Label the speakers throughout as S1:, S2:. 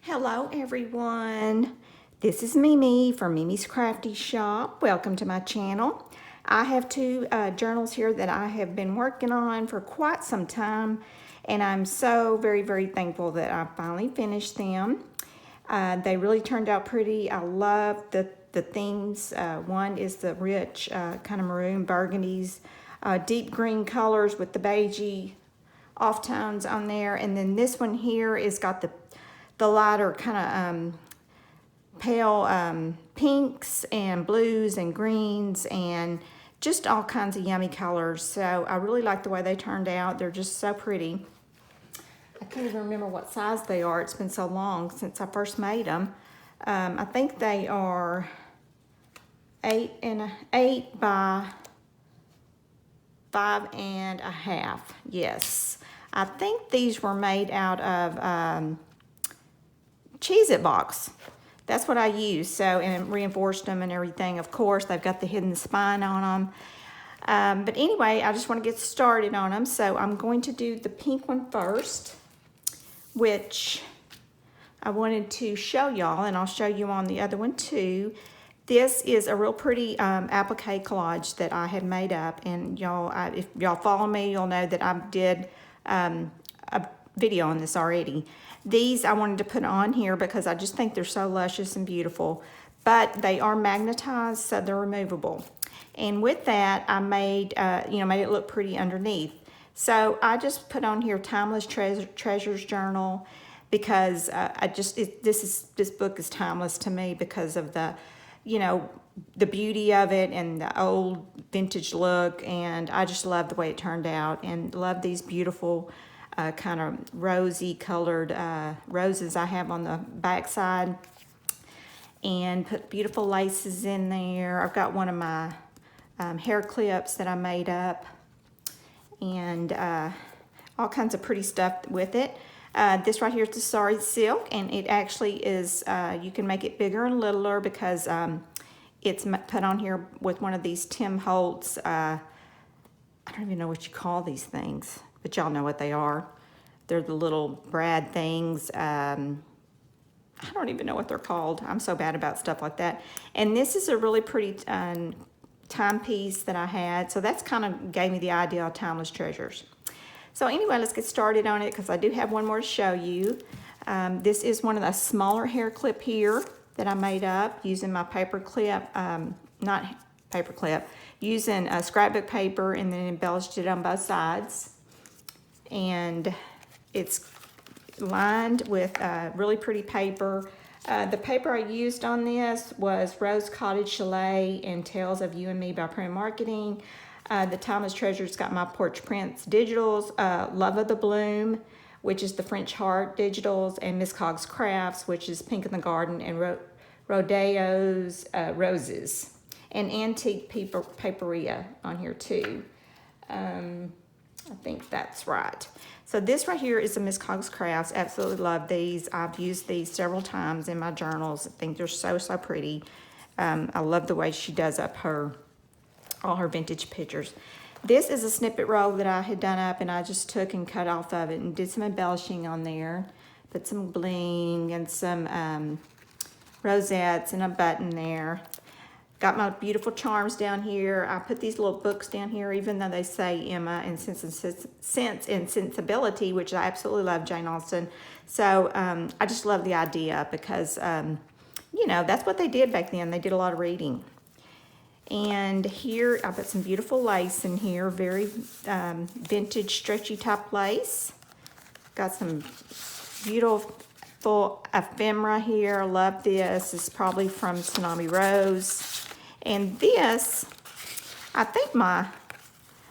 S1: Hello everyone, this is Mimi from MimisCraftyShoppe. Welcome to my channel. I have two journals here that I have been working on for quite some time, and I'm so very thankful that I finally finished them. They really turned out pretty. I love the themes. One is the rich kind of maroon burgundies, deep green colors with the beigey off tones on there, and then this one here is got the lighter kind of pale pinks and blues and greens and just all kinds of yummy colors. So I really like the way they turned out. They're just so pretty. I can't even remember what size they are. It's been so long since I first made them. I think they are 8 by 5.5. Yes, I think these were made out of Cheez-It box. That's what I used. So, and reinforced them and everything. Of course, they've got the hidden spine on them. But anyway, I just want to get started on them. So I'm going to do the pink one first, which I wanted to show y'all, and I'll show you on the other one too. This is a real pretty applique collage that I had made up, and y'all, if y'all follow me, you'll know that I did a video on this already. These I wanted to put on here because I just think they're so luscious and beautiful, but they are magnetized, so they're removable. And with that, I made, made it look pretty underneath. So I just put on here Timeless Treasures Journal because this book is timeless to me because of the, the beauty of it and the old vintage look, and I just love the way it turned out and love these beautiful kind of rosy colored roses I have on the back side, and put beautiful laces in there. I've got one of my hair clips that I made up, and all kinds of pretty stuff with it. This right here is the sari silk, and it actually is, you can make it bigger and littler because it's put on here with one of these Tim Holtz, I don't even know what you call these things, but y'all know what they are. They're the little brad things. I don't even know what they're called. I'm so bad about stuff like that. And this is a really pretty timepiece that I had. So that's kind of gave me the idea of Timeless Treasures. So anyway, let's get started on it because I do have one more to show you. This is one of the smaller hair clip here that I made up using my paper clip, not paper clip, using scrapbook paper, and then embellished it on both sides. And it's lined with really pretty paper. The paper I used on this was Rose Cottage Chalet and Tales of You and Me by Print Marketing. The Timeless Treasures got my Porch Prints digitals, Love of the Bloom, which is the French Heart digitals, and Miss Cog's Crafts, which is Pink in the Garden, and Rodeo's Roses, and Antique Paperia on here too. I think that's right. So this right here is the Miss Cog's Crafts. Absolutely love these. I've used these several times in my journals. I think they're so pretty. I love the way she does up all her vintage pictures. This is a snippet roll that I had done up, and I just took and cut off of it and did some embellishing on there. Put some bling and some rosettes and a button there. Got my beautiful charms down here. I put these little books down here, even though they say Emma and Sense and Sensibility, which I absolutely love, Jane Austen. So I just love the idea because, that's what they did back then. They did a lot of reading. And here I put some beautiful lace in here, very vintage stretchy type lace. Got some beautiful ephemera here. I love this. This is probably from Tsunami Rose. And this, I think my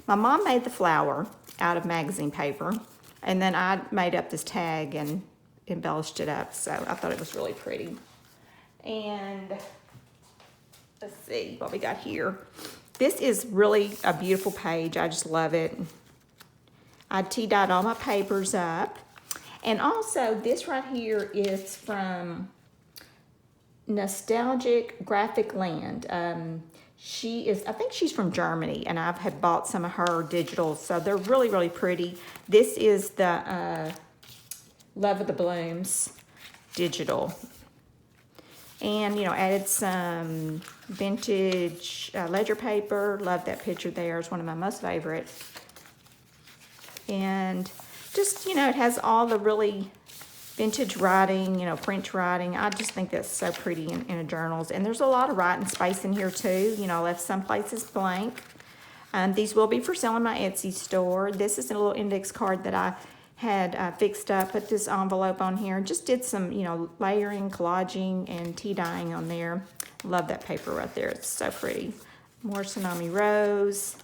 S1: mom made the flower out of magazine paper, and then I made up this tag and embellished it up, so I thought it was really pretty. And let's see what we got here. This is really a beautiful page. I just love it. I tea-dyed all my papers up. And also, this right here is from Nostalgic Graphic Land. I think she's from Germany, and I've had bought some of her digitals, so they're really pretty. This is the Love of the Blooms. digital. And, you know, added some vintage ledger paper. Love that picture there. It's one of my most favorite. And just, you know, it has all the really vintage writing, you know, French writing. I just think that's so pretty in a journals. And there's a lot of writing space in here too. You know, I left some places blank. These will be for sale in my Etsy store. This is a little index card that I had fixed up, put this envelope on here, and just did some, you know, layering, collaging, and tea dyeing on there. Love that paper right there. It's so pretty. More tsunami rose.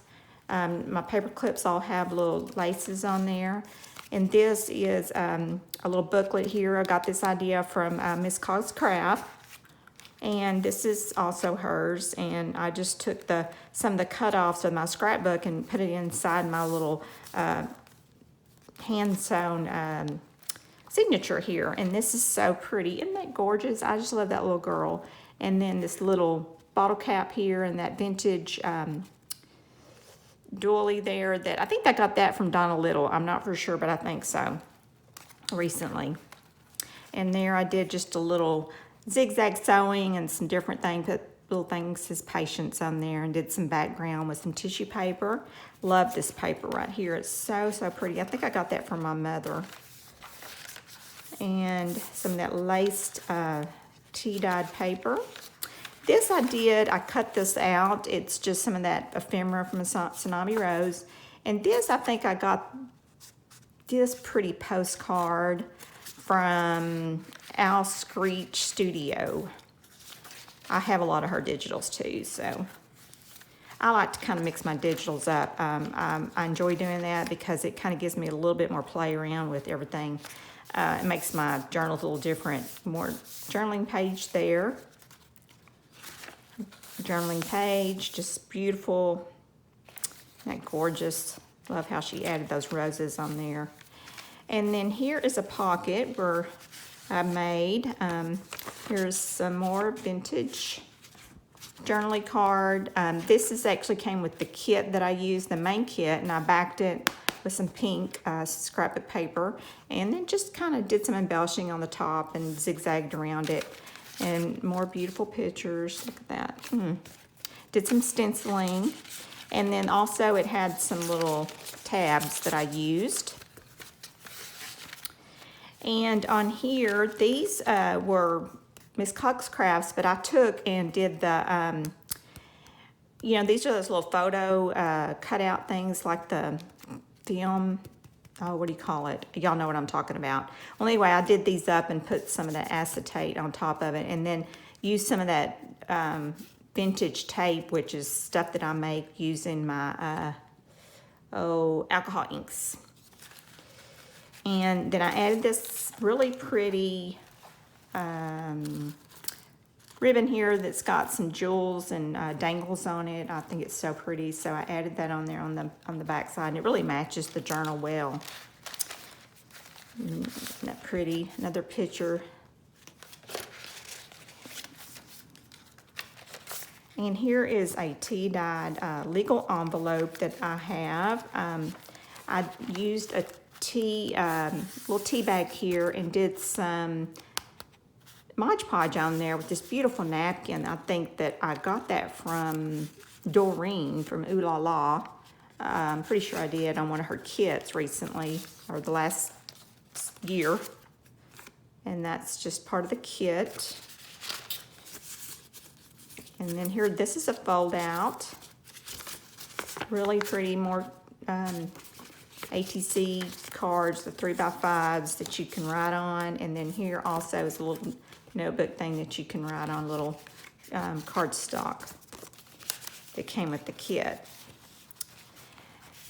S1: My paper clips all have little laces on there. And this is a little booklet here. I got this idea from Miss Cog's Craft. And this is also hers. And I just took some of the cutoffs of my scrapbook and put it inside my little hand-sewn signature here. And this is so pretty. Isn't that gorgeous? I just love that little girl. And then this little bottle cap here and that vintage doily there that I think I got that from Donna Little. I'm not for sure, but I think so recently. And there I did just a little zigzag sewing and some different things, put little things, his patience on there, and did some background with some tissue paper. Love this paper right here. It's so, so pretty. I think I got that from my mother. And some of that laced tea-dyed paper. This I cut this out. It's just some of that ephemera from a Tsunami Rose. And this, I think I got this pretty postcard from Al Screech Studio. I have a lot of her digitals too, so I like to kind of mix my digitals up. I enjoy doing that because it kind of gives me a little bit more play around with everything. It makes my journals a little different. More journaling page there. Journaling page, just beautiful. Isn't that gorgeous? Love how she added those roses on there. And then here is a pocket where I made. Here's some more vintage journaling card. This is actually came with the kit that I used, the main kit, and I backed it with some pink scrapbook paper, and then just kind of did some embellishing on the top and zigzagged around it. And more beautiful pictures. Look at that. Did some stenciling, and then also it had some little tabs that I used. And on here, these were Miss Cox Crafts, but I took and did the, you know, these are those little photo cutout things like the film, oh, what do you call it? Y'all know what I'm talking about. Well, anyway, I did these up and put some of the acetate on top of it, and then used some of that vintage tape, which is stuff that I make using my, alcohol inks. And then I added this really pretty ribbon here that's got some jewels and dangles on it. I think it's so pretty, so I added that on there on the back side, and it really matches the journal well. Isn't that pretty? Another picture. And here is a tea-dyed legal envelope that I have. I used a little tea bag here and did some Mod Podge on there with this beautiful napkin. I think that I got that from Doreen from Ooh La La. I'm pretty sure I did on one of her kits recently, or the last year. And that's just part of the kit. And then here, this is a fold out. Really pretty, more ATC cards, the 3x5s that you can write on. And then here also is a little notebook thing that you can write on, little cardstock that came with the kit.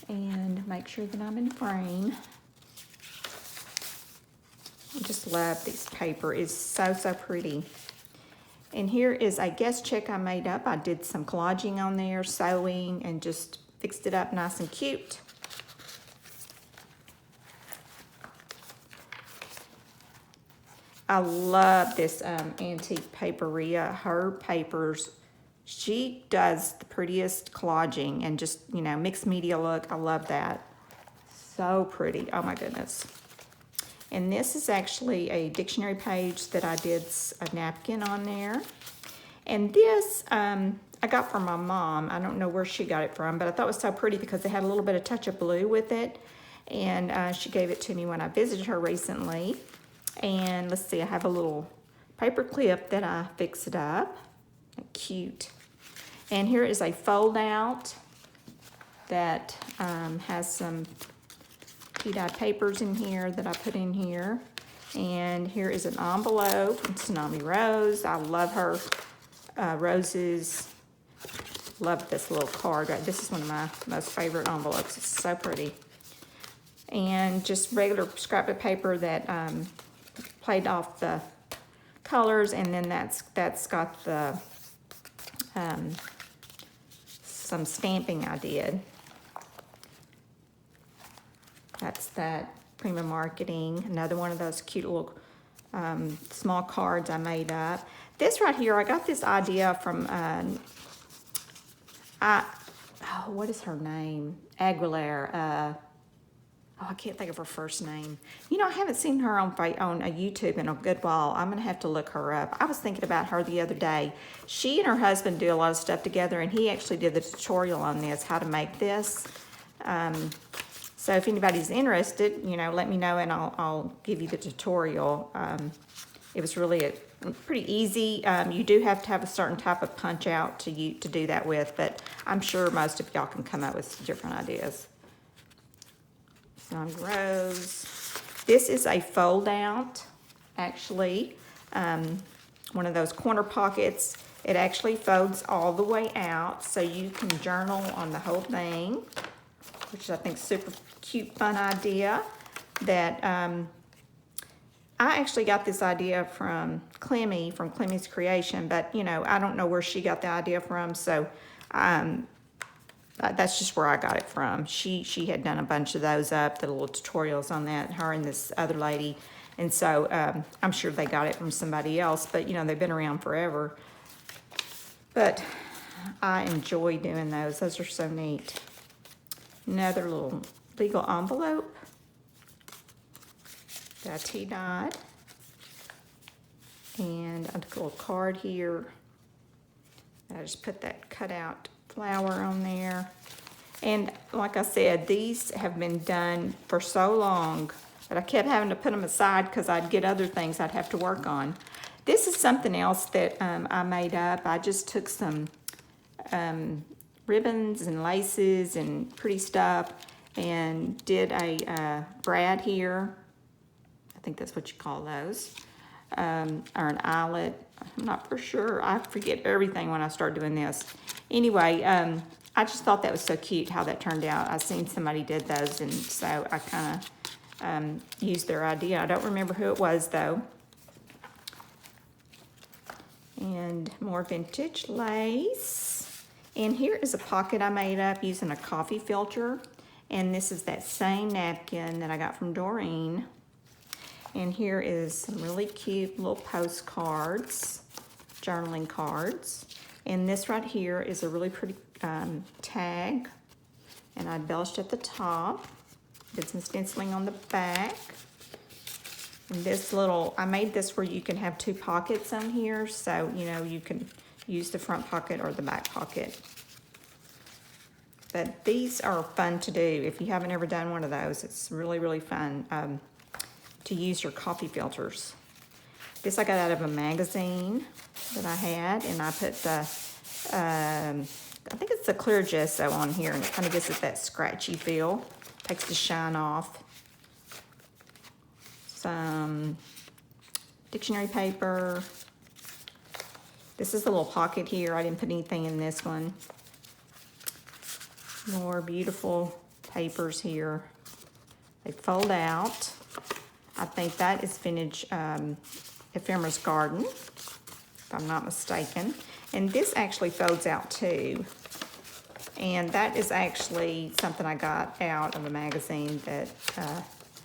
S1: And make sure that I'm in frame. I just love this paper. It's so, so pretty. And here is a guest check I made up. I did some collaging on there, sewing, and just fixed it up nice and cute. I love this antique paperia. Her papers, she does the prettiest collaging and just, you know, mixed media look. I love that. So pretty. Oh my goodness. And this is actually a dictionary page that I did a napkin on there. And this I got from my mom. I don't know where she got it from, but I thought it was so pretty because it had a little bit of touch of blue with it. And she gave it to me when I visited her recently. And let's see, I have a little paper clip that I fixed up. Cute. And here is a fold out that has some tea-dyed papers in here that I put in here. And here is an envelope from Tsunami Rose. I love her roses. Love this little card. This is one of my most favorite envelopes. It's so pretty. And just regular scrapbook paper that played off the colors, and then that's got the some stamping I did. That's that Prima Marketing, another one of those cute little small cards I made up. This right here, I got this idea from, what is her name? Aguilera. I can't think of her first name. You know, I haven't seen her on a YouTube in a good while. I'm gonna have to look her up. I was thinking about her the other day. She and her husband do a lot of stuff together, and he actually did the tutorial on this, how to make this. So if anybody's interested, you know, let me know and I'll give you the tutorial. It was really pretty easy. You do have to have a certain type of punch out to do that with, but I'm sure most of y'all can come up with different ideas. Some rose. This is a fold out, actually. One of those corner pockets. It actually folds all the way out, so you can journal on the whole thing, which I think is super cute, fun idea. That I actually got this idea from Clemmy, from Clemmy's Creation, but you know, I don't know where she got the idea from, so that's just where I got it from. She had done a bunch of those up, the little tutorials on that, her and this other lady, and so I'm sure they got it from somebody else, but you know, they've been around forever. But I enjoy doing those. Those are so neat. Another little legal envelope that I tea-dyed. And I took a little card here. I just put that cut out flower on there. And like I said, these have been done for so long, but I kept having to put them aside because I'd get other things I'd have to work on. This is something else that I made up. I just took some ribbons and laces and pretty stuff and did a brad here. I think that's what you call those. Or an eyelet. I'm not for sure. I forget everything when I start doing this. Anyway, I just thought that was so cute how that turned out. I seen somebody did those, and so I kind of used their idea. I don't remember who it was though. And more vintage lace. And here is a pocket I made up using a coffee filter. And this is that same napkin that I got from Doreen. And here is some really cute little postcards, journaling cards. And this right here is a really pretty tag. And I embellished at the top. Did some stenciling on the back. And this little, I made this where you can have two pockets on here. So, you know, you can use the front pocket or the back pocket. But these are fun to do. If you haven't ever done one of those, it's really, really fun to use your coffee filters. This I got out of a magazine that I had, and I put the, I think it's the clear gesso on here, and it kind of gives it that scratchy feel. Takes the shine off. Some dictionary paper. This is the little pocket here. I didn't put anything in this one. More beautiful papers here. They fold out. I think that is vintage Ephemera's Garden, if I'm not mistaken. And this actually folds out too. And that is actually something I got out of a magazine that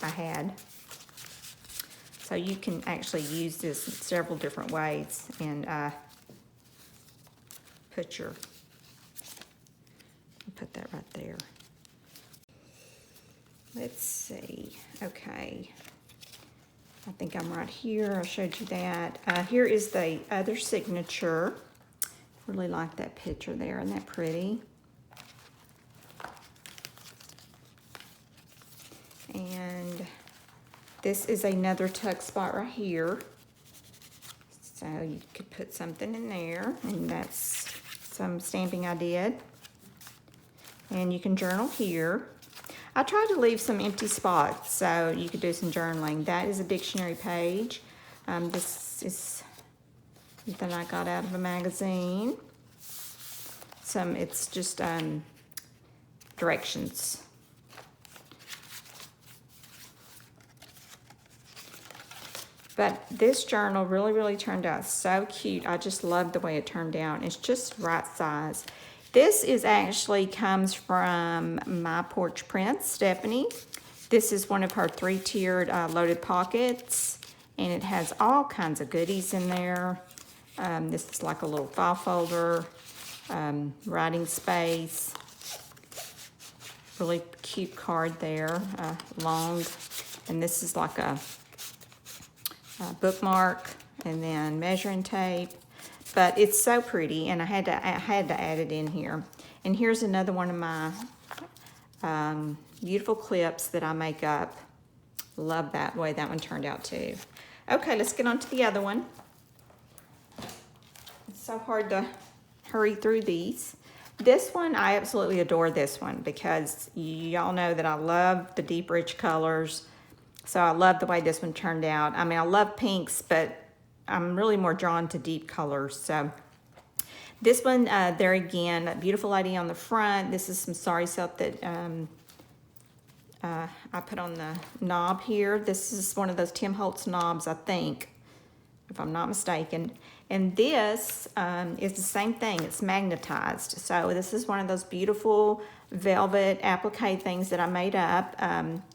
S1: I had. So you can actually use this in several different ways and put that right there. Let's see, okay. I think I'm right here. I showed you that. Here is the other signature. Really like that picture there. Isn't that pretty? And this is another tuck spot right here. So you could put something in there, and that's some stamping I did. And you can journal here. I tried to leave some empty spots so you could do some journaling. That is a dictionary page. This is something I got out of a magazine. It's just directions. But this journal really, really turned out so cute. I just love the way it turned out. It's just right size. This is actually comes from My Porch Prince, Stephanie. This is one of her 3-tiered loaded pockets, and it has all kinds of goodies in there. This is like a little file folder, writing space. Really cute card there, long. And this is like a bookmark, and then measuring tape. But it's so pretty, and I had to add it in here. And here's another one of my beautiful clips that I make up. Love that way that one turned out too. Okay, let's get on to the other one. It's so hard to hurry through these. This one, I absolutely adore this one because y'all know that I love the deep, rich colors. So I love the way this one turned out. I mean, I love pinks, but I'm really more drawn to deep colors. So this one, there again, a beautiful lady on the front. This is some sari silk that I put on the knob here. This is one of those Tim Holtz knobs, I think, if I'm not mistaken. And this is the same thing. It's magnetized. So this is one of those beautiful velvet applique things that I made up.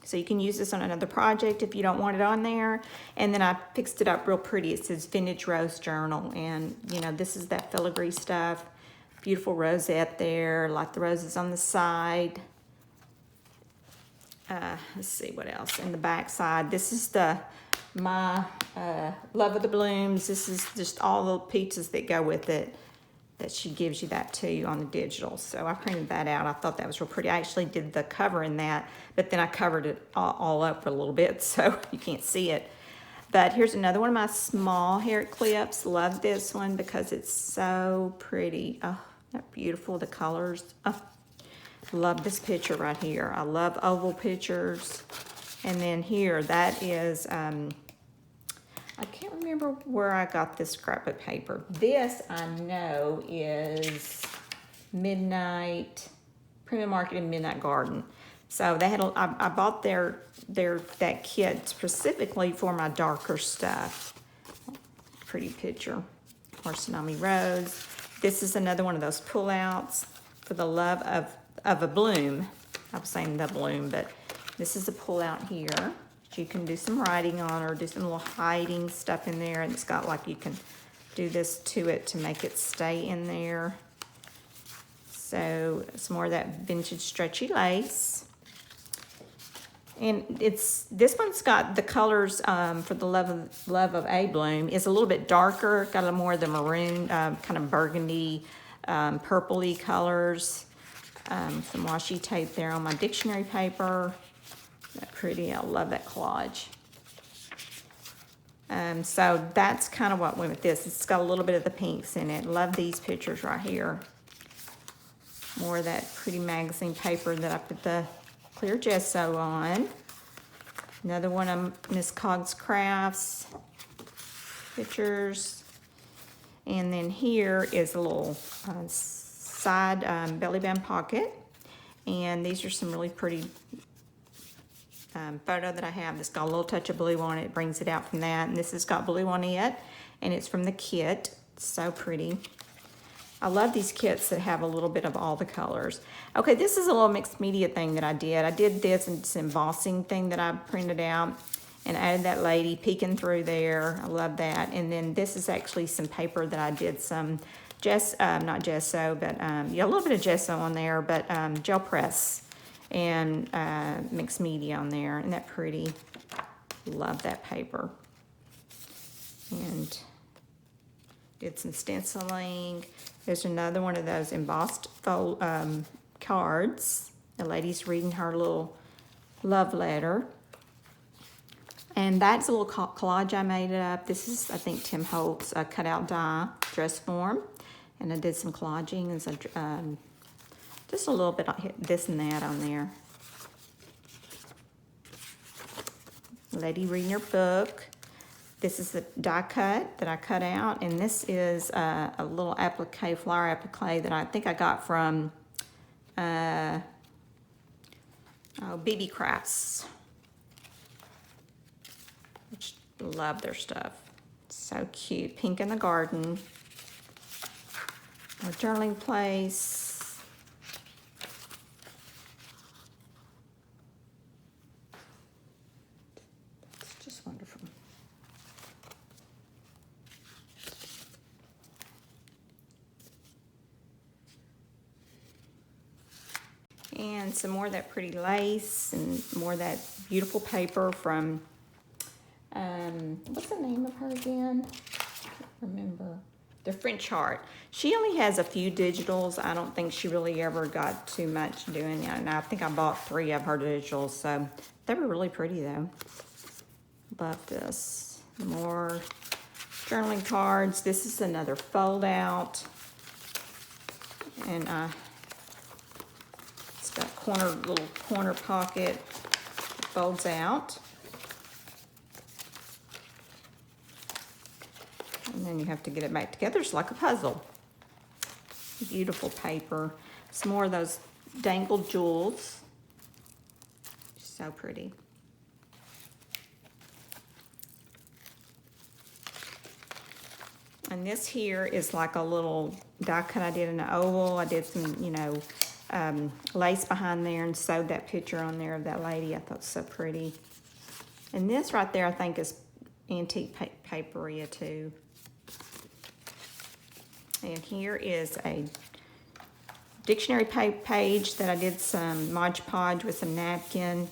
S1: So you can use this on another project if you don't want it on there. And then I fixed it up real pretty. It says Vintage Rose Journal. And, you know, this is that filigree stuff. Beautiful rosette there, like the roses on the side. Let's see what else. In the back side, this is my Love of the Blooms. This is just all the pieces that go with it that she gives you that too on the digital. So I printed that out. I thought that was real pretty. I actually did the cover in that, but then I covered it all up a little bit so you can't see it. But here's another one of my small hair clips. Love this one because it's so pretty. Oh, that beautiful, the colors. Oh, love this picture right here. I love oval pictures. And then here, that is, I can't remember where I got this scrapbook paper. This I know is Midnight, Premium Market and Midnight Garden. So they had, I bought that kit specifically for my darker stuff. Pretty picture. Tsunami Rose. This is another one of those pullouts for the love of a bloom. I was saying the bloom, but this is a pullout here. You can do some writing on or do some little hiding stuff in there, and it's got like you can do this to it to make it stay in there. So it's more of that vintage stretchy lace. And this one's got the colors for the love of a bloom is a little bit darker, got a little more of the maroon, kind of burgundy, purpley colors. Some washi tape there on my dictionary paper. That pretty, I love that collage. So that's kind of what went with this. It's got a little bit of the pinks in it. Love these pictures right here. More of that pretty magazine paper that I put the clear gesso on. Another one of Miss Cog's Crafts pictures. And then here is a little side belly band pocket. And these are some really pretty photo that I have that's got a little touch of blue on it. It brings it out from that. And this has got blue on it. And it's from the kit. It's so pretty. I love these kits that have a little bit of all the colors. Okay, this is a little mixed media thing that I did. I did this and this embossing thing that I printed out and added that lady peeking through there. I love that. And then this is actually some paper that I did some not gesso, but yeah, a little bit of gesso on there, but gel press and mixed media on there. Isn't that pretty? Love that paper. and did some stenciling. There's another one of those embossed cards. The lady's reading her little love letter. And that's a little collage I made up. This is, I think, Tim Holtz cutout die dress form. And I did some collaging and some, just a little bit of this and that on there. Lady reading her book. This is the die cut that I cut out. And this is a little applique, flower applique that I think I got from BB Crafts. Which love their stuff. So cute. Pink in the garden. Our journaling place. It's just wonderful. And some more of that pretty lace and more of that beautiful paper from, what's the name of her again? I can't remember. The French Heart. She only has a few digitals. I don't think she really ever got too much doing it. And I think I bought 3 of her digitals, so they were really pretty though. Love this. More journaling cards. This is another fold out. And it's got little corner pocket. It folds out. And then you have to get it back together. It's like a puzzle. Beautiful paper. Some more of those dangled jewels. So pretty. And this here is like a little die cut I did in an oval. I did some, you know, lace behind there and sewed that picture on there of that lady. I thought it was so pretty. And this right there I think is antique paperia too. And here is a dictionary page that I did some Mod Podge with some napkin.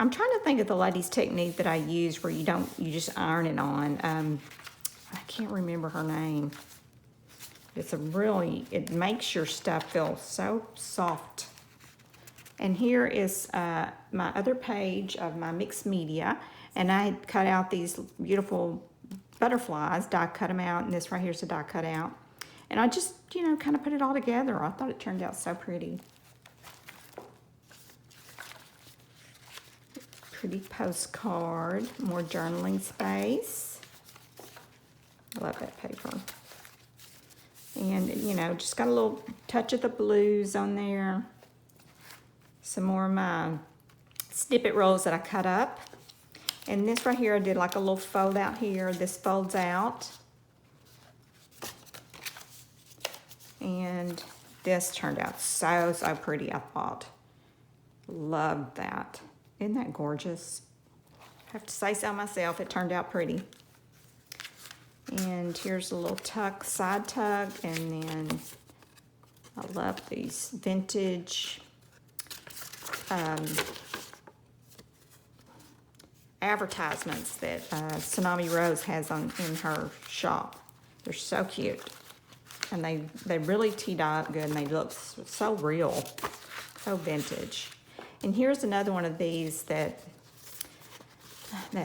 S1: I'm trying to think of the lady's technique that I use where you just iron it on. I can't remember her name. It makes your stuff feel so soft. And here is my other page of my mixed media. And I had cut out these beautiful butterflies, die cut them out, and this right here is a die cut out. And I just, you know, kind of put it all together. I thought it turned out so pretty. Pretty postcard, more journaling space. I love that paper. And, you know, just got a little touch of the blues on there. Some more of my snippet rolls that I cut up. And this right here, I did like a little fold out here. This folds out. And this turned out so, so pretty, I thought. Love that. Isn't that gorgeous? I have to say so myself. It turned out pretty. And here's a little tuck, side tuck. And then I love these vintage advertisements that Tsunami Rose has in her shop. They're so cute. And they really tee-dye up good, and they look so real, so vintage. And here's another one of these that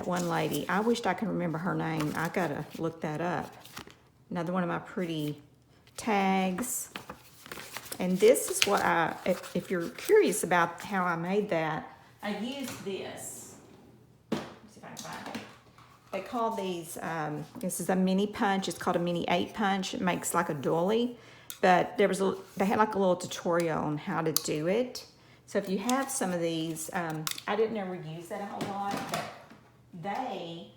S1: one lady, I wished I could remember her name. I gotta look that up. Another one of my pretty tags. And this is what if you're curious about how I made that, I used this. Let's see if I can find it. They call these, this is a mini punch. It's called a mini 8 punch. It makes like a doily, but they had like a little tutorial on how to do it. So if you have some of these, I didn't ever use that a whole lot, but they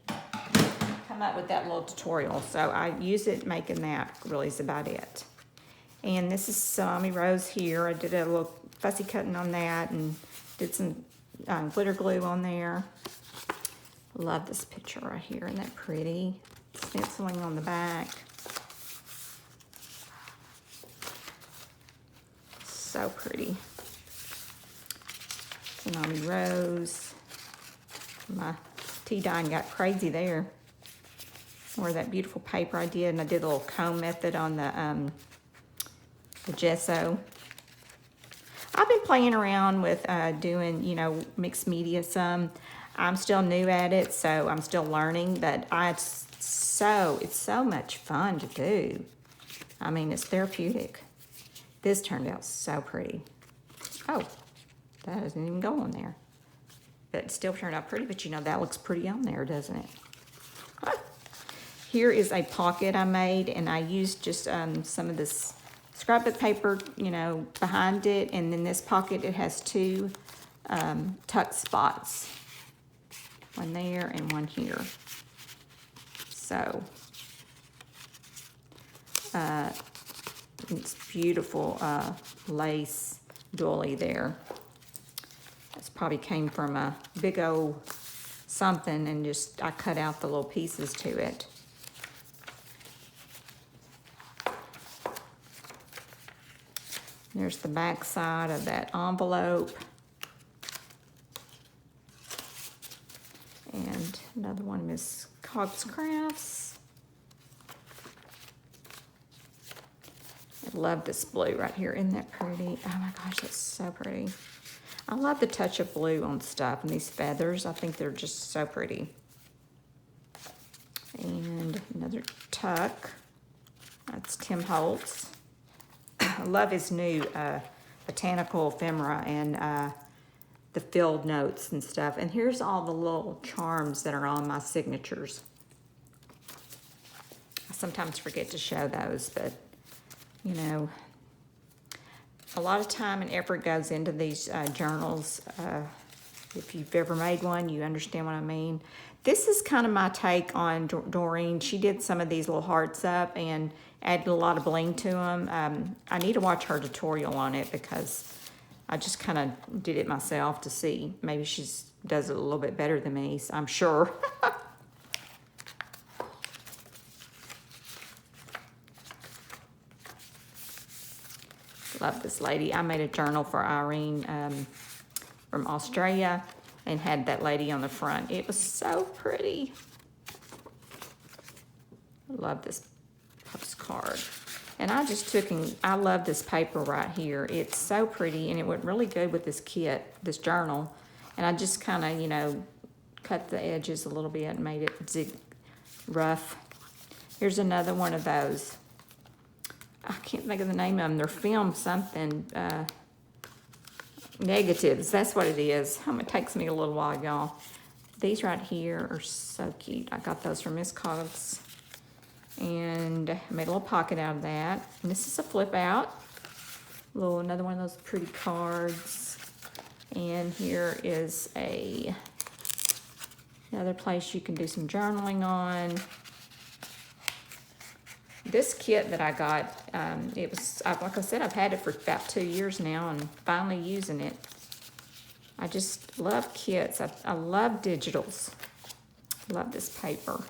S1: come up with that little tutorial. So I use it making that, really is about it. And this is Tsunami Rose here. I did a little fussy cutting on that and did some glitter glue on there. Love this picture right here. Isn't that pretty? Stenciling on the back. So pretty. Tsunami Rose. My tea dye got crazy there. or that beautiful paper I did, and I did a little comb method on the gesso. I've been playing around with doing, you know, mixed media some. I'm still new at it, so I'm still learning, but it's so much fun to do. I mean, it's therapeutic. This turned out so pretty. Oh, that doesn't even go on there. But it still turned out pretty, but you know, that looks pretty on there, doesn't it? Ah. Here is a pocket I made, and I used just some of this scrapbook paper, you know, behind it, and then this pocket, it has two tuck spots. One there and one here. So, it's beautiful lace doily there. This probably came from a big old something, and just I cut out the little pieces to it. There's the back side of that envelope. And another one, Miss Cogg's Crafts. I love this blue right here. Isn't that pretty? Oh my gosh, that's so pretty. I love the touch of blue on stuff, and these feathers, I think they're just so pretty. And another tuck. That's Tim Holtz. I love his new botanical ephemera and the filled notes and stuff. And here's all the little charms that are on my signatures. I sometimes forget to show those, but you know, a lot of time and effort goes into these journals. If you've ever made one, you understand what I mean. This is kind of my take on Doreen. She did some of these little hearts up and added a lot of bling to them. I need to watch her tutorial on it because I just kind of did it myself to see. Maybe she does it a little bit better than me, so I'm sure. Love this lady. I made a journal for Irene from Australia and had that lady on the front. It was so pretty. I love this postcard. And I just took and I love this paper right here. It's so pretty, and it went really good with this kit, this journal. And I just kind of, you know, cut the edges a little bit and made it rough. Here's another one of those. I can't think of the name of them. They're film something. Negatives, that's what it is. It takes me a little while, y'all. These right here are so cute. I got those from Miss Cogg's. And I made a little pocket out of that. And this is a flip out. Another one of those pretty cards. And here is another place you can do some journaling on. This kit that I got, it was, like I said, I've had it for about 2 years now and finally using it. I just love kits. I love digitals. Love this paper.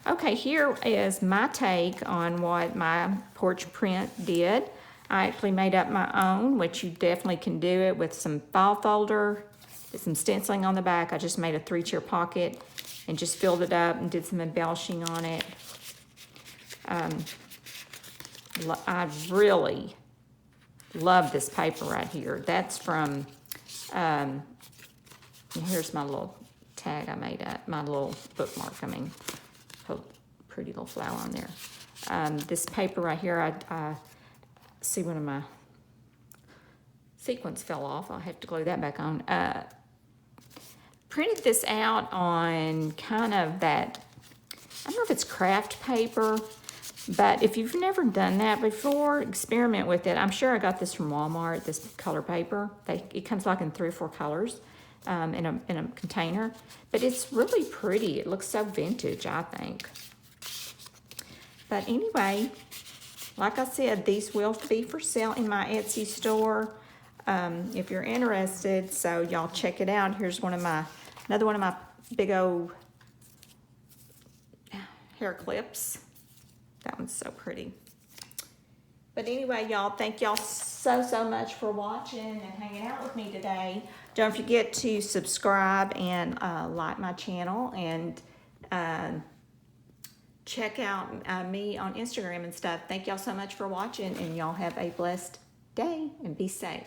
S1: Okay, here is my take on what my porch print did. I actually made up my own, which you definitely can do it with some file folder, did some stenciling on the back. I just made a 3-tier pocket and just filled it up and did some embellishing on it. I really love this paper right here. That's from, here's my little tag I made up, my little bookmark, pretty little flower on there. This paper right here, I see one of my sequins fell off. I'll have to glue that back on. Printed this out on kind of that, I don't know if it's craft paper, but if you've never done that before, experiment with it. I'm sure I got this from Walmart, this color paper. It comes like in 3 or 4 colors in a container. But it's really pretty. It looks so vintage, I think. But anyway, like I said, these will be for sale in my Etsy store if you're interested. So y'all check it out. Here's another one of my big old hair clips. That one's so pretty. But anyway, y'all, thank y'all so much for watching and hanging out with me today. Don't forget to subscribe and like my channel, and check out me on Instagram and stuff. Thank y'all so much for watching, and y'all have a blessed day and be safe.